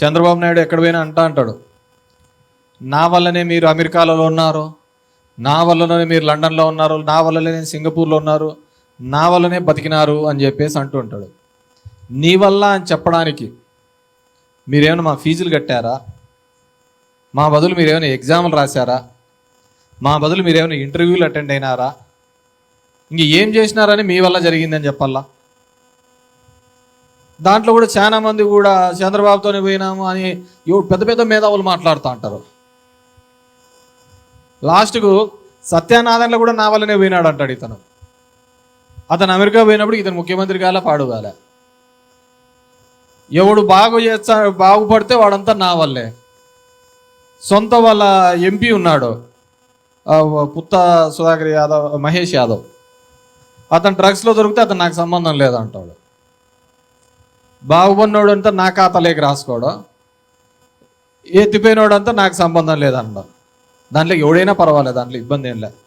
చంద్రబాబు నాయుడు ఎక్కడ పోయినా అంటాడు, నా వల్లనే మీరు అమెరికాలో ఉన్నారు, నా వల్లనే మీరు లండన్లో ఉన్నారు, నా వల్లనే నేను సింగపూర్లో ఉన్నారు, నా వల్లనే బతికినారు అని చెప్పేసి అంటూ ఉంటాడు. నీ వల్ల అని చెప్పడానికి మీరేమైనా మా ఫీజులు కట్టారా? మా బదులు మీరేమైనా ఎగ్జాములు రాశారా? మా బదులు మీరేమైనా ఇంటర్వ్యూలు అటెండ్ అయినారా? ఇంక ఏం చేసినారని మీ వల్ల జరిగిందని చెప్పాలా? దాంట్లో కూడా చాలా మంది కూడా చంద్రబాబుతోనే పోయినాము అని పెద్ద పెద్ద మేధావులు మాట్లాడుతూ ఉంటారు. లాస్ట్కు సత్యానారాయణలో కూడా నా వల్లనే పోయినాడు అంటాడు ఇతను. అతను అమెరికా పోయినప్పుడు ఇతను ముఖ్యమంత్రి కాలే, పాడు కాలే. ఎవడు బాగుపడితే వాడంతా నా వల్లే. సొంత వాళ్ళ ఎంపీ ఉన్నాడు, పుత్త సుధాకర్ యాదవ్, మహేష్ యాదవ్, అతను డ్రగ్స్లో దొరికితే అతను నాకు సంబంధం లేదంటాడు. బాగుపడినోడు అంతా నా ఖాతాలోకి రాసుకోవడం, ఎత్తిపోయినోడు అంతా నాకు సంబంధం లేదన్నాడు. దాంట్లో ఎవడైనా పర్వాలేదు, దాంట్లో ఇబ్బంది ఏం లేదు.